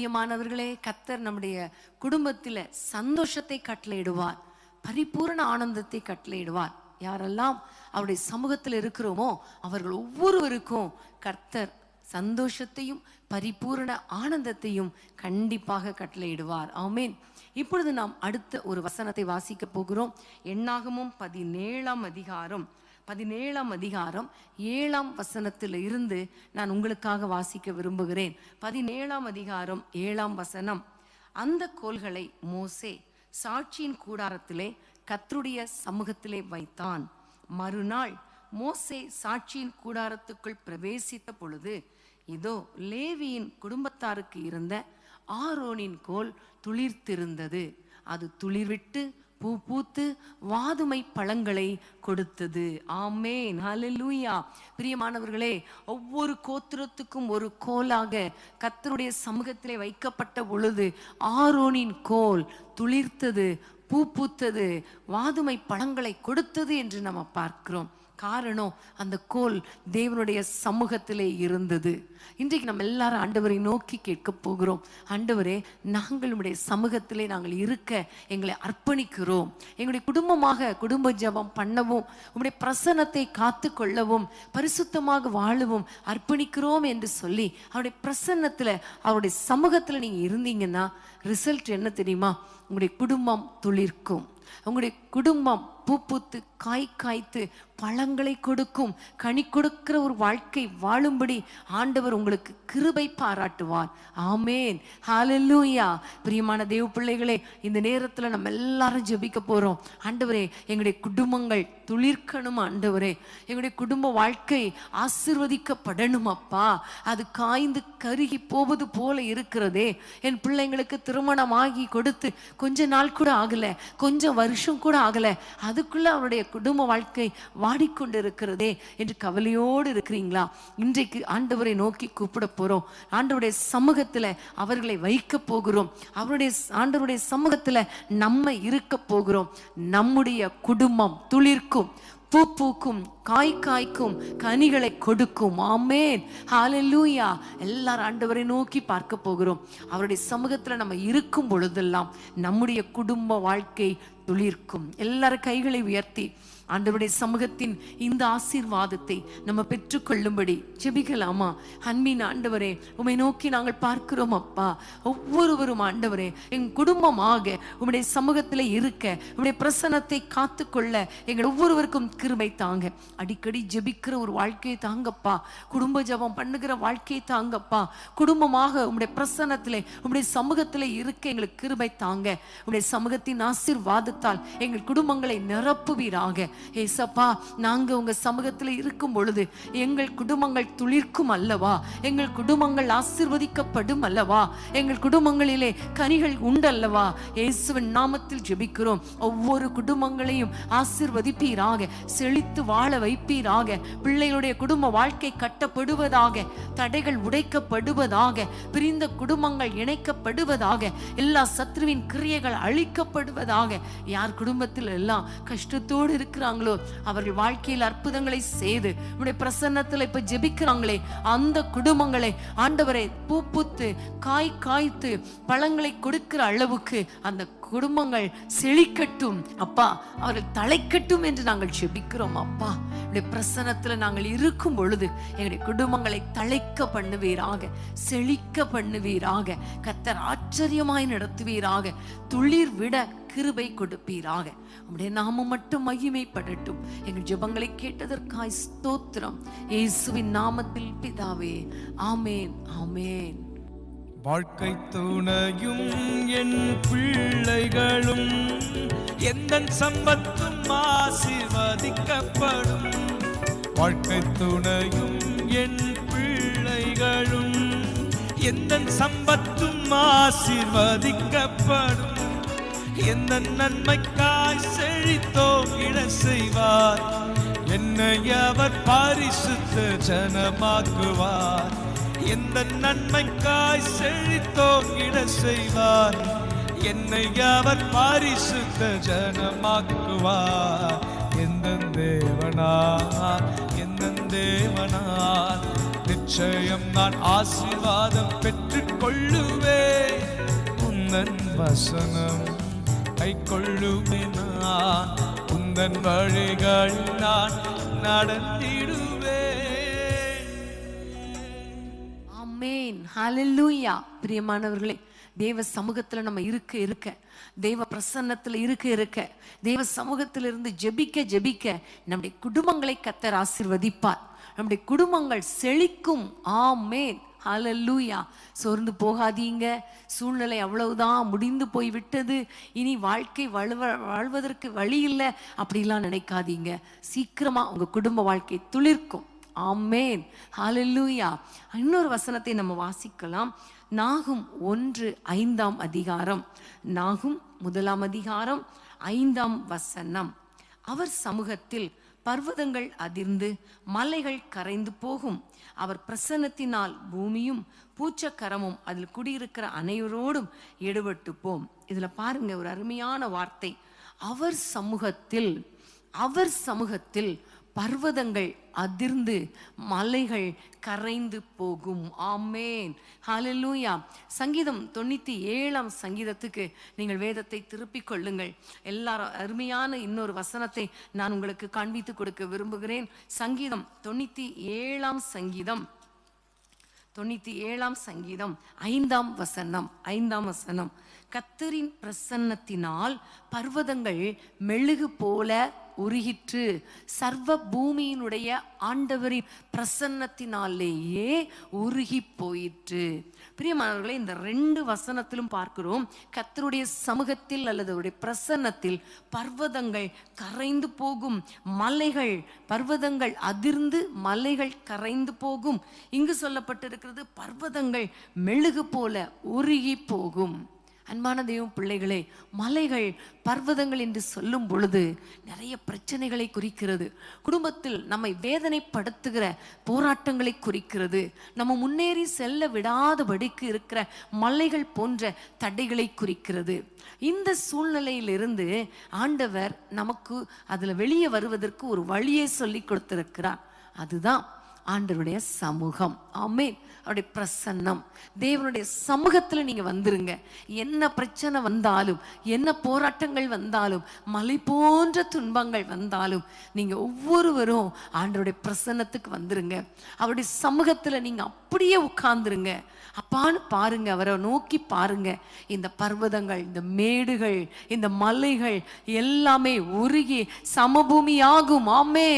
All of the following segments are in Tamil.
பிரியமானவர்களே, கர்த்தர் நம்முடைய குடும்பத்தில் சந்தோஷத்தை கட்டளையிடுவார், பரிபூரண ஆனந்தத்தை கட்டளையிடுவார். யாரெல்லாம் அவருடைய சமூகத்தில் இருக்கிறோமோ அவர்கள் ஒவ்வொருவருக்கும் கர்த்தர் சந்தோஷத்தையும் பரிபூரண ஆனந்தத்தையும் கண்டிப்பாக கட்டளையிடுவார். ஆமென். இப்பொழுது நாம் அடுத்த ஒரு வசனத்தை வாசிக்க போகிறோம். எண்ணாகமம் 17ஆம் அதிகாரம் 7ஆம் வசனத்தில் இருந்து நான் உங்களுக்காக வாசிக்க விரும்புகிறேன். 17ஆம் அதிகாரம் 7ஆம் வசனம். அந்த கோல்களை மோசே சாட்சியின் கூடாரத்திலே கர்த்தருடைய சமூகத்திலே வைத்தான். மறுநாள் மோசே சாட்சியின் கூடாரத்துக்குள் பிரவேசித்த பொழுது, இதோ லேவியின் குடும்பத்தாருக்கு இருந்த ஆரோனின் கோல் துளிர்த்திருந்தது. அது துளிர்விட்டு பூ பூத்து வாதுமை பழங்களை கொடுத்தது. ஆமென், ஹல்லேலூயா. பிரியமானவர்களே, ஒவ்வொரு கோத்திரத்துக்கும் ஒரு கோலாக கர்த்தருடைய சமூகத்திலே வைக்கப்பட்ட பொழுது ஆரோனின் கோல் துளிர்த்தது, பூ பூத்தது, வாதுமை பழங்களை கொடுத்தது என்று நம்ம பார்க்கிறோம். காரணம், அந்த கோல் தேவனுடைய சமூகத்திலே இருந்தது. இன்றைக்கு நம்ம எல்லாரும் ஆண்டவரை நோக்கி கேட்க போகிறோம். ஆண்டவரே, நாங்கள் உம்முடைய சமூகத்திலே நாங்கள் இருக்க எங்களை அர்ப்பணிக்கிறோம். எங்களுடைய குடும்பமாக குடும்ப ஜெபம் பண்ணவும், உம்முடைய பிரசன்னத்தை காத்து கொள்ளவும், பரிசுத்தமாக வாழவும் அர்ப்பணிக்கிறோம் என்று சொல்லி அவருடைய பிரசன்னத்தில் அவருடைய சமூகத்தில் நீங்கள் இருந்தீங்கன்னா ரிசல்ட் என்ன தெரியுமா? உங்களுடைய குடும்பம் துளிர்க்கும், உங்களுடைய குடும்பம் பூ பூத்து காய் காய்த்து பழங்களை கொடுக்கும், கனி கொடுக்கிற ஒரு வாழ்க்கை வாழும்படி ஆண்டவர் உங்களுக்கு கிருபை பாராட்டுவார். ஆமேன், ஹல்லேலூயா. பிரியமான தேவ பிள்ளைகளே, இந்த நேரத்தில் நம்ம எல்லாரும் ஜெபிக்க போறோம். ஆண்டவரே, எங்களுடைய குடும்பங்கள் துளிர்க்கணும். ஆண்டவரே, எங்களுடைய குடும்ப வாழ்க்கை ஆசீர்வதிக்கப்படணும். அப்பா, அது காய்ந்து கருகி போவது போல இருக்கிறதே. என் பிள்ளைங்களுக்கு திருமணம் ஆகி கொடுத்து கொஞ்ச நாள் கூட ஆகல, கொஞ்சம் வருஷம் கூட ஆகல, அதுக்குள்ள அவருடைய குடும்ப வாழ்க்கை வாடிக்கொண்டு இருக்கிறதே என்று கவலையோடு இருக்கிறீங்களா? இன்றைக்கு ஆண்டவரை நோக்கி கூப்பிட போறோம். ஆண்டவருடைய சமூகத்துல அவர்களை வைக்க போகிறோம். ஆண்டவருடைய சமூகத்துல நம்ம இருக்க போகிறோம். நம்முடைய குடும்பம் துளிர்க்கும், பூ பூக்கும், காய் காய்க்கும், கனிகளை கொடுக்கும். ஆமென், ஹல்லேலூயா. எல்லாரும் ஆண்டவரை நோக்கி பார்க்க போகிறோம். அவருடைய சமூகத்துல நம்ம இருக்கும் பொழுதெல்லாம் நம்முடைய குடும்ப வாழ்க்கை துளிர்க்கும். எல்லாரும் கைகளை உயர்த்தி ஆண்டவருடைய சமூகத்தின் இந்த ஆசீர்வாதத்தை நம்ம பெற்றுக்கொள்ளும்படி ஜெபிக்கலாமா? அன்பின் ஆண்டவரே, உம்மை நோக்கி நாங்கள் பார்க்கிறோம். அப்பா, ஒவ்வொருவரும் ஆண்டவரே என் குடும்பமாக உம்முடைய சமூகத்தில் இருக்க, உம்முடைய பிரசன்னத்தை காத்துக்கொள்ள எங்கள் ஒவ்வொருவருக்கும் கிருபை தாங்க. அடிக்கடி ஜெபிக்கிற ஒரு வாழ்க்கையை தாங்கப்பா. குடும்ப ஜெபம் பண்ணுகிற வாழ்க்கையை தாங்கப்பா. குடும்பமாக உம்முடைய பிரசன்னத்திலே உம்முடைய சமூகத்திலே இருக்க எங்களுக்கு கிருபை தாங்க. உம்முடைய சமூகத்தின் ஆசீர்வாதத்தால் எங்கள் குடும்பங்களை நிரப்புவீராக. ஏசப்பா, நாங்க உங்க சமூகத்தில் இருக்கும் பொழுது எங்கள் குடும்பங்கள் துளிர்க்கும் அல்லவா? எங்கள் குடும்பங்கள் ஆசீர்வதிக்கப்படும் அல்லவா? எங்கள் குடும்பங்களிலே கனிகள் உண்டல்லவா? இயேசுவின் நாமத்தில் ஜெபிக்கிறோம். ஒவ்வொரு குடும்பங்களையும் ஆசீர்வதிப்பீராக, செழித்து வாழ வைப்பீராக. பிள்ளைகளுடைய குடும்ப வாழ்க்கை கட்டப்படுவதாக, தடைகள் உடைக்கப்படுவதாக, பிரிந்த குடும்பங்கள் இணைக்கப்படுவதாக, எல்லா சத்ருவின் கிரியைகள் அழிக்கப்படுவதாக. யார் குடும்பத்தில் எல்லாம் கஷ்டத்தோடு இருக்கிறாங்களோ அவர்கள் வாழ்க்கையில் அற்புதங்களை செய்து உம்முடைய பிரசன்னத்தில் இப்ப ஜெபிக்கிறாங்களே, அந்த குடும்பங்களை ஆண்டவரை பூ பூத்து காய் காய்த்து பழங்களை கொடுக்கிற அளவுக்கு அந்த குடும்பங்கள் செழிக்கட்டும். அப்பா, அவர்கள் தலைக்கட்டும் என்று நாங்கள் ஜெபிக்கிறோம். அப்பா, உடைய பிரசன்னத்துல நாங்கள் இருக்கும் பொழுது எங்களுடைய குடும்பங்களை தழைக்க பண்ணுவீராக, செழிக்க பண்ணுவீராக. கர்த்தர் ஆச்சரியமாய் நடத்துவீராக. துளிர் விட கிருபை கொடுப்பீராக. உம்முடைய நாமம் மட்டும் மகிமைப்படட்டும். எங்கள் ஜெபங்களை கேட்டதற்காய் ஸ்தோத்திரம். இயேசுவின் நாமத்தில் பிதாவே, ஆமேன், ஆமேன். வாழ்க்கை துணையும் என் பிள்ளைகளும் எந்த சம்பத்தும் ஆசீர்வதிக்கப்படும். வாழ்க்கை துணையும் என் பிள்ளைகளும் எந்த சம்பத்தும் ஆசீர்வதிக்கப்படும். எந்த நன்மைக்காய் செழித்தோங்கிட செய்வார். என்னை அவர் பரிசுத்த ஜனமாக்குவார். எந்த நன்மைக்காய் செழித்தோங்கிட செய்வார். என்னை அவர் பரிசுத்த ஜனமாக்குவார். எந்த தேவனார் நிச்சயம் நான் ஆசீர்வாதம் பெற்றுக் கொள்ளுவேன். உந்தன் வசனம் கை கொள்ளுவேன். நான் உந்தன் வழிகள் நான் நடந்திடுவேன். ஆமென், ஹல்லேலூயா. பிரியமானவர்களே, தேவ சமூகத்துல நம்ம இருக்க தேவ பிரசன்னத்துல இருக்க தேவ சமூகத்துல இருந்து ஜெபிக்க நம்முடைய குடும்பங்களை கர்த்தர் ஆசீர்வதிப்பார். நம்முடைய குடும்பங்கள் செழிக்கும். ஆமென், ஹல்லேலூயா. சோர்ந்து போகாதீங்க. சூழ்நிலை அவ்வளவுதான், முடிந்து போய் விட்டது, இனி வாழ்க்கை வாழ்வதற்கு வழி இல்லை அப்படிலாம் நினைக்காதீங்க. சீக்கிரமா உங்க குடும்ப வாழ்க்கை துளிர்க்கும். ஆமென், ஹல்லேலூயா. இன்னொரு வசனத்தை நம்ம வாசிக்கலாம். நாகும் 1:5 நாகும் 1:5 அவர் சமூகத்தில் பர்வதங்கள் அதிர்ந்து மலைகள் கரைந்து போகும். அவர் பிரசன்னத்தினால் பூமியும் பூச்சக்கரமும் அதில் குடியிருக்கிற அனைவரோடும் எடுபட்டு போம். இதுல பாருங்க, ஒரு அருமையான வார்த்தை. அவர் சமூகத்தில் பர்வதங்கள் அதிர்ந்து மலைகள் கரைந்து போகும். ஆமென், ஹல்லேலூயா. சங்கீதம் 97 சங்கீதத்துக்கு நீங்கள் வேதத்தை திருப்பிக் கொள்ளுங்கள். எல்லாரும் அருமையான இன்னொரு வசனத்தை நான் உங்களுக்கு காண்பித்து கொடுக்க விரும்புகிறேன். சங்கீதம் 97 சங்கீதம் 5 கர்த்தரின் பிரசன்னத்தினால் பர்வதங்கள் மெழுகு போல உருகிற்று. சர்வ பூமியினுடைய ஆண்டவரின் பிரசன்னத்தினாலேயே உருகி போயிற்று. பிரியமானவர்களே, இந்த 2 வசனத்திலும் பார்க்கிறோம், கர்த்தருடைய சமூகத்தில் அல்லது அவருடைய பிரசன்னத்தில் பர்வதங்கள் கரைந்து போகும், பர்வதங்கள் அதிர்ந்து மலைகள் கரைந்து போகும். இங்கு சொல்லப்பட்டிருக்கிறது பர்வதங்கள் மெழுகு போல உருகி போகும். அன்பான தெய்வம் பிள்ளைகளே, மலைகள் பர்வதங்கள் என்று சொல்லும் பொழுது நிறைய பிரச்சனைகளை குறிக்கிறது. குடும்பத்தில் நம்மை வேதனைப்படுத்துகிற போராட்டங்களை குறிக்கிறது. நம்ம முன்னேறி செல்ல விடாதபடிக்கு இருக்கிற மலைகள் போன்ற தடைகளை குறிக்கிறது. இந்த சூழ்நிலையிலிருந்து ஆண்டவர் நமக்கு அதுல வெளியே வருவதற்கு ஒரு வழியை சொல்லி கொடுத்திருக்கிறார். அதுதான் ஆண்டவருடைய சமூகம். ஆமென், அவருடைய பிரசன்னம். தேவனுடைய சமூகத்துல நீங்க வந்துருங்க. என்ன பிரச்சனை வந்தாலும், என்ன போராட்டங்கள் வந்தாலும், மலை போன்ற துன்பங்கள் வந்தாலும், நீங்க ஒவ்வொருவரும் ஆண்டவருடைய பிரசன்னத்துக்கு வந்துருங்க. அவருடைய சமூகத்துல நீங்க அப்படியே உட்கார்ந்துருங்க. அப்பான்னு பாருங்க, அவரை நோக்கி பாருங்க. இந்த பர்வதங்கள், இந்த மேடுகள், இந்த மலைகள் எல்லாமே உருகி சமபூமியாகும். ஆமே,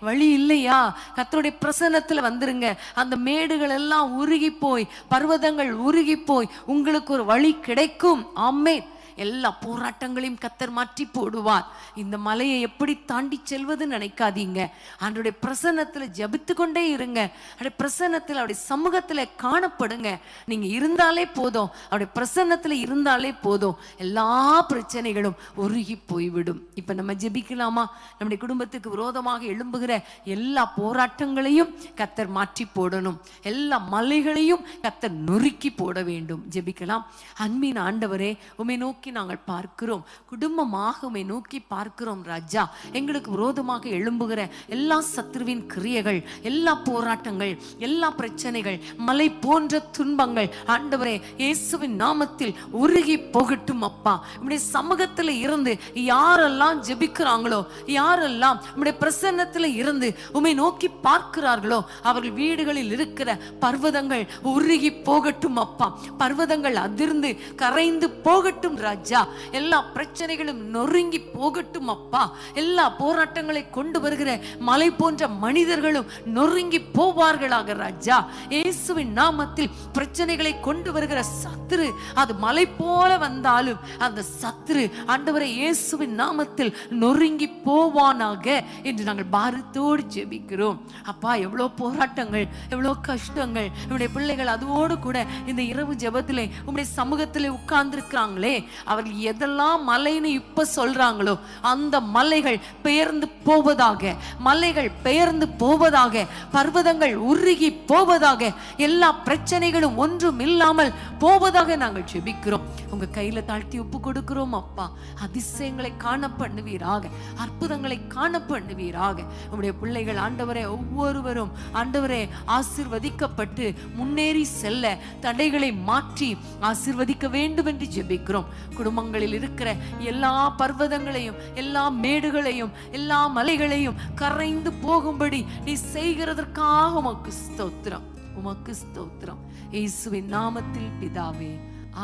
வழி இல்லையா? கர்த்தருடைய பிரசன்னத்துல வந்துருங்க. அந்த மேடுகள் எல்லாம் உருகி போய், பர்வதங்கள் உருகி போய் உங்களுக்கு ஒரு வழி கிடைக்கும். ஆமே, எல்லா போராட்டங்களையும் கர்த்தர் மாற்றி போடுவார். இந்த மலையை எப்படி தாண்டி செல்வது நினைக்காதீங்க. அவருடைய பிரசன்னத்துல ஜெபித்து கொண்டே இருங்க. அவருடைய பிரசன்னத்துல, அவருடைய சமூகத்துல காணப்படுங்க. நீங்க இருந்தாலே போதும், அவருடைய பிரசன்னத்துல இருந்தாலே போதும், எல்லா பிரச்சனைகளும் உருகி போய்விடும். இப்ப நம்ம ஜெபிக்கலாமா? நம்முடைய குடும்பத்துக்கு விரோதமாக எழும்புகிற எல்லா போராட்டங்களையும் கர்த்தர் மாற்றி போடணும். எல்லா மலைகளையும் கர்த்தர் நொறுக்கி போட வேண்டும். ஜெபிக்கலாம். அன்பின் ஆண்டவரே, உம்மை நோக்கி நாங்கள் பார்க்கிறோம், குடும்பமாக உம்மை நோக்கி பார்க்கிறோம். ராஜா, எங்களுக்கு விரோதமாக எழும்புகிற எல்லா சத்துருவின் கிரியைகள், எல்லா போராட்டங்கள், எல்லா பிரச்சனைகள், மலை போன்ற துன்பங்கள் ஆண்டவரே இயேசுவின் நாமத்தில் உருகி போகட்டும். அப்பா, நம்முடைய சமூகத்துல இருந்து யாரெல்லாம் ஜெபிக்கிறாங்களோ, யாரெல்லாம் நம்முடைய பிரசன்னத்துல இருந்து உம்மை நோக்கி பார்க்கிறார்களோ, அவர்கள் வீடுகளில் இருக்கிற பர்வதங்கள் உருகி போகட்டும். அப்பா, பர்வதங்கள் அதிர்ந்து கரைந்து போகட்டும். ராஜா, எல்லா பிரச்சனைகளும் நொறுங்கி போகட்டும். அப்பா, எல்லா போராட்டங்களை கொண்டு வருகிற மலை போன்ற மனிதர்களும் நொறுங்கி போவார்களாக. ராஜா, இயேசுவின் நாமத்தில் பிரச்சனைகளை கொண்டு வருகிற சத்துரு, அது மலை போல வந்தாலும் அந்த சத்துரு ஆண்டவரே இயேசுவின் நாமத்தில் நொறுங்கி போவானாக என்று நாங்கள் பாரத்தோடு ஜெபிக்கிறோம். அப்பா, எவ்வளவு போராட்டங்கள், எவ்வளவு கஷ்டங்கள், நம்முடைய பிள்ளைகள் அதோடு கூட இந்த இரவு ஜெபத்திலே உம்முடைய சமூகத்திலே உட்கார்ந்து இருக்கிறாங்களே, அவர்கள் எதெல்லாம் மலைன்னு இப்ப சொல்றாங்களோ அந்த மலைகள் பெயர்ந்து போவதாக, மலைகள் பெயர்ந்து போவதாக, பர்வதங்கள் உருகி போவதாக எல்லா பிரச்சனைகளும் ஒன்றும் இல்லாமல் போவதாக நாங்கள் ஜெபிக்கிறோம். உங்க கையில தாழ்த்தி ஒப்பு கொடுக்கிறோம் அப்பா. அதிசயங்களை காண பண்ணுவீராக, அற்புதங்களை காண பண்ணுவீராக. உங்களுடைய பிள்ளைகள் ஆண்டவரே ஒவ்வொருவரும் ஆண்டவரே ஆசீர்வதிக்கப்பட்டு முன்னேறி செல்ல தடைகளை மாற்றி ஆசீர்வதிக்க வேண்டும் என்று ஜெபிக்கிறோம். குடும்பங்களில் இருக்கிற எல்லா பர்வதங்களையும் எல்லா மேடுகளையும் எல்லா மலைகளையும் கரைந்து போகும்படி நீ செய்கிறதற்காக உமக்கு ஸ்தோத்திரம், உமக்கு ஸ்தோத்திரம். இயேசுவின் நாமத்தில் பிதாவே,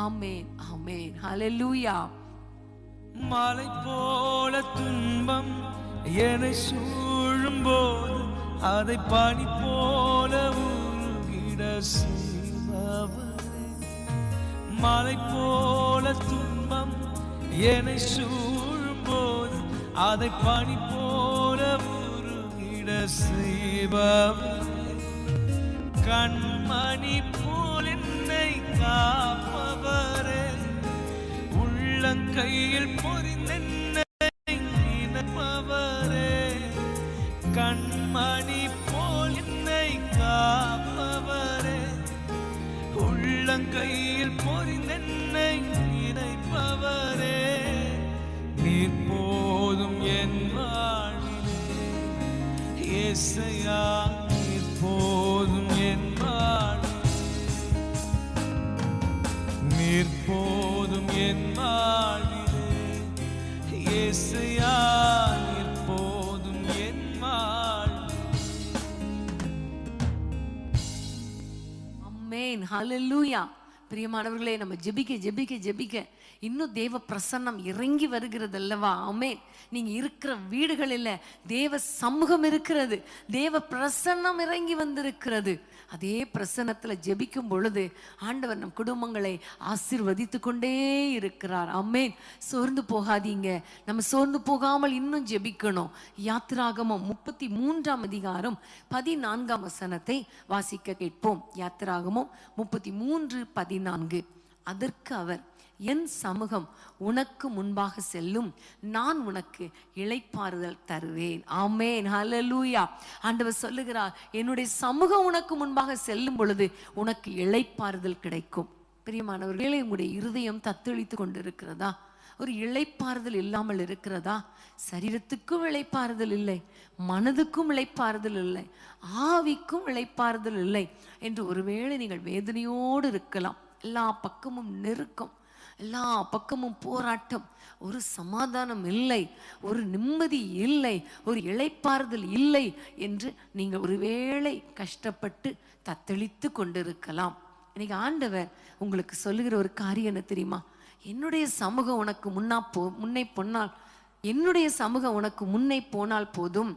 ஆமென், ஆமென். ஹல்லேலூயா. மலை போல துன்பம் என்னை சூழும் போது அதை பனி போல உருகிட செய்பவரே. மலை போல துன்பம் என்னை சூழும் போது அதை பனி போல உருகிட செய்பவரே. கண்மணி போல் என்னை காப்பவரே, உள்ளங்கையில் பொறிந்தென்னை நினைப்பவரே. கண்மணி போல் என்னை காப்பவரே, உள்ளங்கையில் பொறிந்தென்னை நினைப்பவரே. நீர் போதும் என் வாழ்விலே இயேசையா, நீர் போதும் என் வாழ்விலே, நீர் போதும் என் வாழ்விலே இயேசையா, நீர் போதும் என் வாழ்விலே. ஆமென், ஹல்லேலூயா. பிரியமானவர்களே, நம்ம ஜெபிக்க ஜெபிக்க ஜெபிக்க இன்னும் தேவ பிரசன்னம் இறங்கி வருகிறது அல்லவா? ஆமென். நீங்க இருக்கிற வீடுகளில் தேவ சமூகம் இருக்கிறது, தேவ பிரசன்னம் இறங்கி வந்திருக்கிறது. அதே பிரசன்னத்துல ஜெபிக்கும் பொழுது ஆண்டவர் நம் குடும்பங்களை ஆசீர்வதித்து கொண்டே இருக்கிறார். ஆமென். சோர்ந்து போகாதீங்க. நம்ம சோர்ந்து போகாமல் இன்னும் ஜெபிக்கணும். யாத்திராகமம் 33ஆம் அதிகாரம் 14ஆம் வசனத்தை வாசிக்க கேட்போம். யாத்திராகமம் 33:14. அதற்கு அவர், என் சமூகம் உனக்கு முன்பாக செல்லும், நான் உனக்கு இளைப்பாறுதல் தருவேன். ஆமென், ஹல்லேலூயா. ஆண்டவர் சொல்லுகிறார், என்னுடைய சமூகம் உனக்கு முன்பாக செல்லும் பொழுது உனக்கு இளைப்பாறுதல் கிடைக்கும். பிரியமானவர்களே, உங்களுடைய இருதயம் தத்தளித்து கொண்டிருக்கிறதா? ஒரு இளைப்பாறுதல் இல்லாமல் இருக்கிறதா? சரீரத்துக்கும் இளைப்பாறுதல் இல்லை, மனதுக்கும் இளைப்பாறுதல் இல்லை, ஆவிக்கும் இளைப்பாறுதல் இல்லை என்று ஒருவேளை நீங்கள் வேதனையோடு இருக்கலாம். எல்லா பக்கமும் நெருக்கம், எல்லா பக்கமும் போராட்டம், ஒரு சமாதானம் இல்லை, ஒரு நிம்மதி இல்லை, ஒரு இளைப்பாறுதல் இல்லை என்று நீங்கள் ஒருவேளை கஷ்டப்பட்டு தத்தளித்து கொண்டிருக்கலாம். இன்னைக்கு ஆண்டவர் உங்களுக்கு சொல்லுகிற ஒரு காரியம் என்ன தெரியுமா? என்னுடைய சமூகம் உனக்கு முன்னே போனால், என்னுடைய சமூகம் உனக்கு முன்னே போனால் போதும்,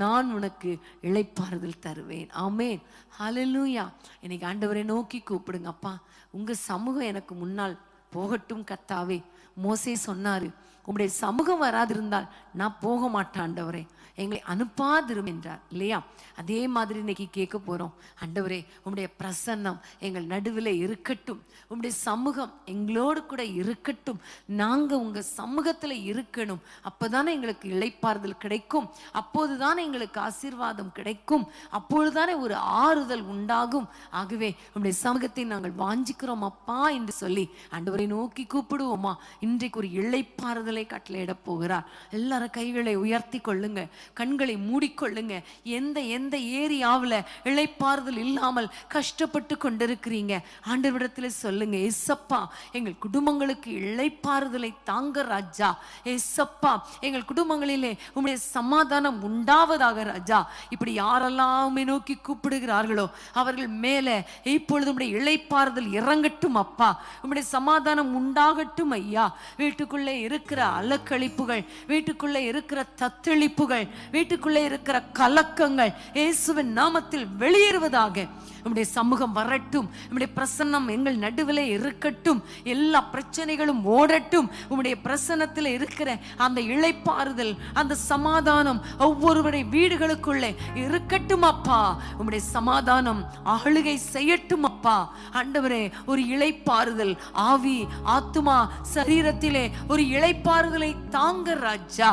நான் உனக்கு இளைப்பாறுதல் தருவேன். ஆமென், ஹல்லேலூயா. இன்னைக்கு ஆண்டவரை நோக்கி கூப்பிடுங்க. அப்பா, உங்க சமூகம் எனக்கு முன்னால் போகட்டும் கர்த்தாவே. மோசே சொன்னாரு, உங்களுடைய சமூகம் வராதிருந்தால் நான் போக மாட்டேன் ஆண்டவரே, எங்களை அனுப்பாதிரும் என்றார் இல்லையா? அதே மாதிரி இன்னைக்கு கேட்க போறோம். ஆண்டவரே, உம்முடைய பிரசன்னம் எங்கள் நடுவில் இருக்கட்டும், உம்முடைய சமூகம் எங்களோடு கூட இருக்கட்டும், நாங்க உங்க சமூகத்துல இருக்கணும். அப்பதானே எங்களுக்கு இளைப்பாறுதல் கிடைக்கும், அப்போதுதானே எங்களுக்கு ஆசீர்வாதம் கிடைக்கும், அப்பொழுதுதானே ஒரு ஆறுதல் உண்டாகும். ஆகவே உம்முடைய சமூகத்தை நாங்கள் வாஞ்சிக்கிறோம் அப்பா என்று சொல்லி ஆண்டவரை நோக்கி கூப்பிடுவோமா? இன்றைக்கு ஒரு இளைப்பாறுதலை கட்டளையிட போகிறார். எல்லாரும் கைகளை உயர்த்தி கொள்ளுங்க, கண்களை மூடிக்கொள்ளுங்க. எந்த ஏரியாவில் இளைப்பாறுதல் இல்லாமல் கஷ்டப்பட்டு கொண்டிருக்கிறீங்க, ஆண்டவரிடத்தில் சொல்லுங்க, ஏசப்பா எங்கள் குடும்பங்களுக்கு இளைப்பாறுதலை தாங்க ராஜா. ஏசப்பா எங்கள் குடும்பங்களிலே உம்முடைய சமாதானம் உண்டாவதாக ராஜா. இப்படி யாரெல்லாம் நோக்கி கூப்பிடுகிறார்களோ அவர்கள் மேலே இப்பொழுது உம்முடைய இளைப்பாறுதல் இறங்கட்டும் அப்பா. உம்முடைய சமாதானம் உண்டாகட்டும் ஐயா. வீட்டுக்குள்ளே இருக்கிற அலக்களிப்புகள், வீட்டுக்குள்ளே இருக்கிற தத்தளிப்புகள், வீட்டுக்குள்ளே இருக்கிற கலக்கங்கள் இயேசுவின் நாமத்தில் வெளியேறுவதாக. உம்முடைய சமூகம் வரட்டும், உம்முடைய பிரசன்னம் எங்கள் நடுவிலே இருக்கட்டும், எல்லா பிரச்சனைகளும் ஓடட்டும். உம்முடைய பிரசன்னத்தில் இருக்கிற அந்த இளைப்பாறுதல், அந்த சமாதானம் ஒவ்வொருவருடைய வீடுகளுக்குள்ளே இருக்கட்டும் அப்பா. உம்முடைய சமாதானம் ஆளுகை செய்யட்டும் அப்பா. ஆண்டவரே, ஒரு இளைப்பாறுதல் ஆவி ஆத்துமா சரீரத்திலே ஒரு இளைப்பாறுதல் இளைப்பாறுதலை தாங்க ராஜா.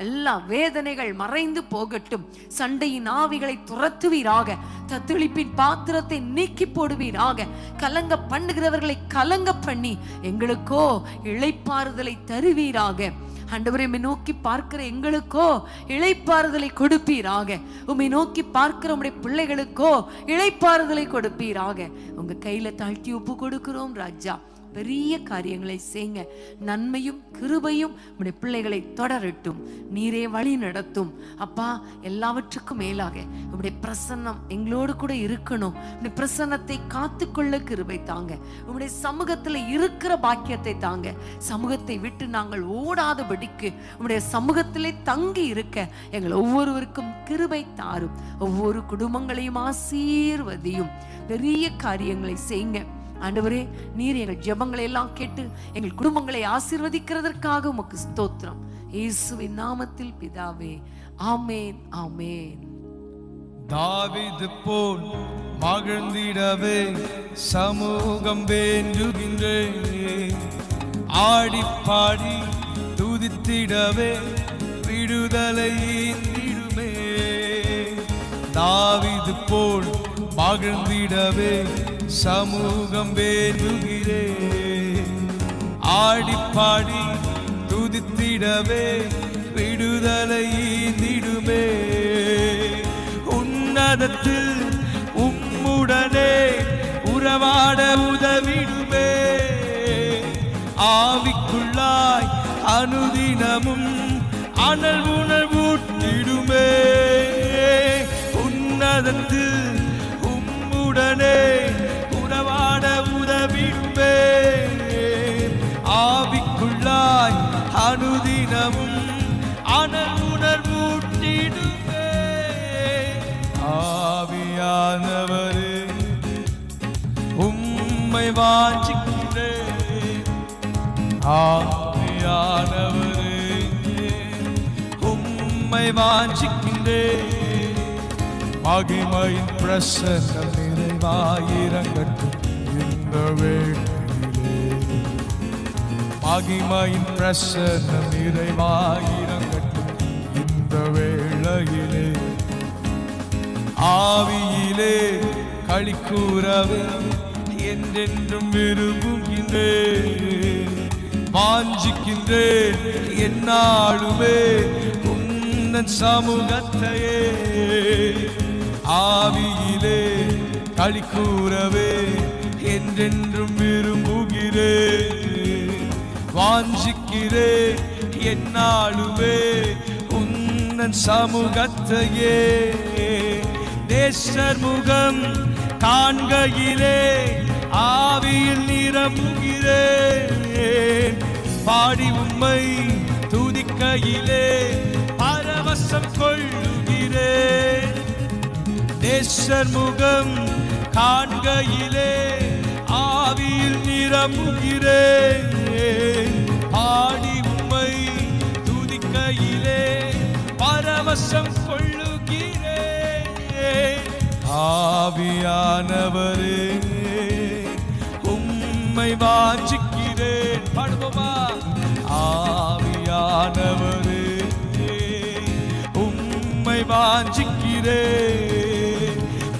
எல்லா வேதனைகள் மறைந்து போகட்டும். சண்டையின் ஆவிகளை துரத்துவீராக. தத்தளிப்பின் பாத்திரத்தை நீக்கி போடுவீராக. கலங்க பண்ணுகிறவர்களை கலங்க பண்ணி எங்களுக்கோ இளைப்பாறுதலை தருவீராக. ஆண்டவரே, உம்மை நோக்கி பார்க்கிற எங்களுக்கோ இளைப்பாறுதலை கொடுப்பீராக. உம்மை நோக்கி பார்க்கிற உம்முடைய பிள்ளைகளுக்கோ இளைப்பாறுதலை கொடுப்பீராக. உங்க கையில தாழ்த்தி ஒப்பு கொடுக்கிறோம் ராஜா. பெரிய காரியங்களை செய்யுங்க. நன்மையும் கிருபையும் உம்முடைய பிள்ளைகளை தொடரட்டும். நீரே வழி நடத்தும் அப்பா. எல்லாவற்றுக்கும் மேலாக உம்முடைய பிரசன்னம் எங்களோடு கூட இருக்கணும். உம்முடைய பிரசன்னத்தை காத்துக்கொள்ள கிருபை தாங்க. உம்முடைய சமூகத்துல இருக்கிற பாக்கியத்தை தாங்க. சமூகத்தை விட்டு நாங்கள் ஓடாதபடிக்கு உம்முடைய சமூகத்திலே தங்கி இருக்க எங்கள் ஒவ்வொருவருக்கும் கிருபை தாரும். ஒவ்வொரு குடும்பங்களையும் ஆசீர்வதியும். பெரிய காரியங்களை செய்யுங்க ஆண்டவரே. நீர் எங்கள் ஜெபங்களை எல்லாம் கேட்டு எங்கள் குடும்பங்களை ஆசீர்வதிக்கிறதற்காக உமக்கு ஸ்தோத்திரம். இயேசுவின் நாமத்தில் பிதாவே, ஆமேன், ஆமேன். தாவீது போல் மகிழ்ந்திடவே சமூகம் வேண்டுகின்றேன். ஆடி பாடி துதித்திடவே விடுதலை ஈந்திடுமே. தாவீது போல் மகிழ்ந்திடவே சமூகம் வேண்டுகிறேன். ஆடி பாடி துதித்திடவே விடுதலை ஈந்திடுமே. உன்னதத்தில் உம்முடனே உறவாட உதவிடுமே. ஆவிக்குள்ளாய் அனுதினமும் அனல் உணர்வூட்டிடுமே. உன்னதத்தில் உம்முடனே உறவாட உதவிடுமே. ஆவிக்குள்ளாய் அனுதினமும் அனல் உணர்வூட்டிடுமே. ஆவியானவரே, உம்மை வாஞ்சிக்கின்றேன். ஆவியானவரே, உம்மை வாஞ்சிக்கின்றேன். மகிமையின் பிரசன்னம் நிறைவாயிரங்கட்டும் இந்த வேளையிலே. மகிமையின் பிரசன்னம் நிறைவாயிரங்கட்டும் இந்த வேளையிலே. ஆவியிலே களிக்கூறவே என்றென்றும் விரும்புகின்றேன். வாஞ்சிக்கின்றேன் என்னாலுமே உன்னன் சமூகத்தையே. ஆவியிலே களிக்கூறவே என்றென்றும் விரும்புகிறேன். வாஞ்சிக்கிறேன் என்னாலுமே உன்னன் சமூகத்தையே. நேசர் முகம் காண்கையிலே ஆவியில் நிரம்புகிறேன். பாடி உம்மை துதிக்கையிலே பரவசம் கொள்ளுகிறேன். நேசர் முகம் காண்கையிலே ஆவியில் நிரம்புகிறேன். பாடி உம்மை துதிக்கையிலே பரவசம் கொள்ளுகிறேன். ஆவியானவரே, உம்மை வாஞ்சிக்கிறேன். பாடுவோமா? ஆவியானவரே, உம்மை வாஞ்சிக்கிறேன்.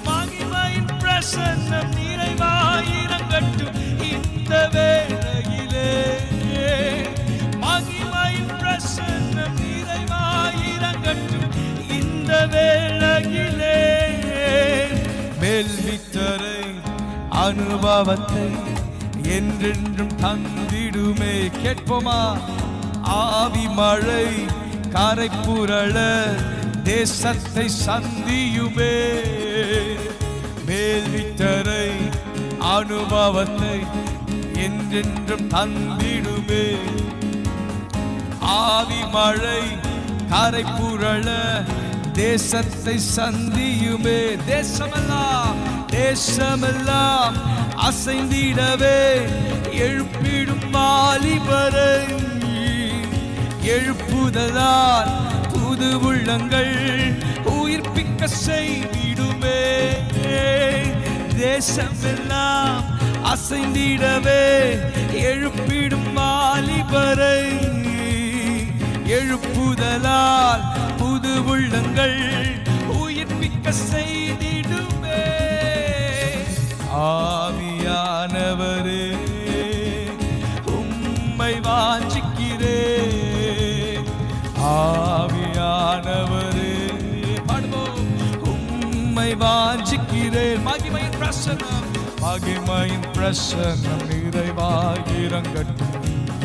மகிமையின் பிரசன்னம் நிறைவாயிரங்கட்டும் இந்த வேளையிலே. மகிமையின் பிரசன்னம் நிறைவாயிரங்கட்டும் இந்த வேளையிலே. மேல்வித்தரை அனுபவத்தை என்றென்றும் தந்திடுமே. கேட்போமா? ஆவி மழை கரை புரள தேசத்தை சந்தியுமே. மேல்வித்தரை அனுபவத்தை என்றென்றும் தந்திடுமே. ஆவி மழை கரை புரள தேசத்தை சந்தியுமே. தேசமெல்லாம் அசைந்திடவே எழுப்பிடும் வாலிபரை. எழுப்புதலால் புது உள்ளங்கள் உயிர்ப்பிக்க செய்திடுமே. தேசமெல்லாம் அசைந்திடவே எழுப்பிடும் வாலிபரை. எழுப்புதலால் புது உள்ளங்கள் உயிர்ப்பிக்க செய்திடுமே. ஆவியானவரே உம்மை வாஞ்சிக்கிறேன். ஆவியானவரே பாடுவோம். உம்மை வாஞ்சிக்கிறேன். மகிமையின் பிரசன்னம், மகிமையின் பிரசன்னம் நிறைவாய் இறங்கட்டும்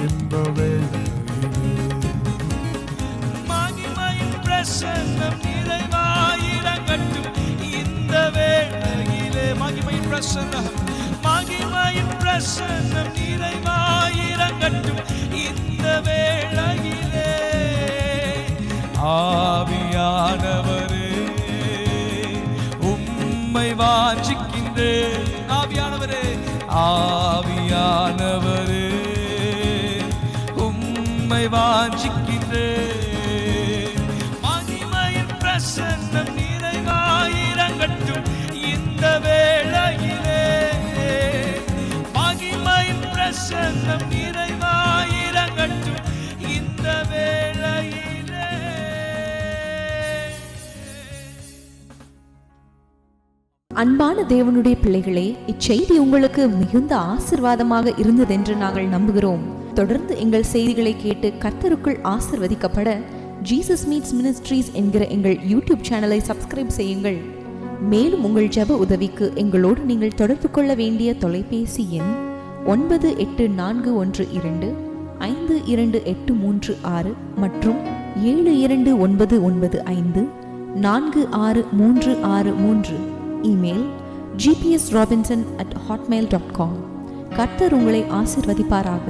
இந்த வேளையிலே. மகிமையின் பிரசன்னம் நிறைவாய் இறங்கட்டும் இந்த வேளையிலே. மகிமையின் பிரசன்னம், மகிமையின் பிரசன்னம் நிறைவாய் இறங்கட்டும் இந்த வேளையிலே. ஆவியானவரே உம்மை வாஞ்சிக்கின்றேன். ஆவியானவரே, ஆவியானவரே உம்மை வாஞ்சிக்கின்றேன். மகிமையின் பிரசன்னம் நிறைவாய் இறங்கட்டும் இந்த வேளையிலே. மகிமையின் பிரசன்னம் நிறைவாய் இறங்கட்டும் இந்த வேளையிலே. அன்பான தேவனுடைய பிள்ளைகளே, இச்செய்தி உங்களுக்கு மிகுந்த ஆசீர்வாதமாக இருந்ததென்று நாங்கள் நம்புகிறோம். தொடர்ந்து எங்கள் செய்திகளை கேட்டு கர்த்தருக்குள் ஆசீர்வதிக்கப்பட ஜீசஸ் மீட்ஸ் மினிஸ்ட்ரீஸ் என்கிற எங்கள் யூடியூப் சேனலை சப்ஸ்கிரைப் செய்யுங்கள். மேலும் உங்கள் ஜெப உதவிக்கு எங்களோடு நீங்கள் தொடர்பு கொள்ள வேண்டிய தொலைபேசி எண் 9842252836 மற்றும் 7299546363. Email gpsrobinson@hotmail.com. கர்த்தர் உங்களை ஆசீர்வதிப்பாராக.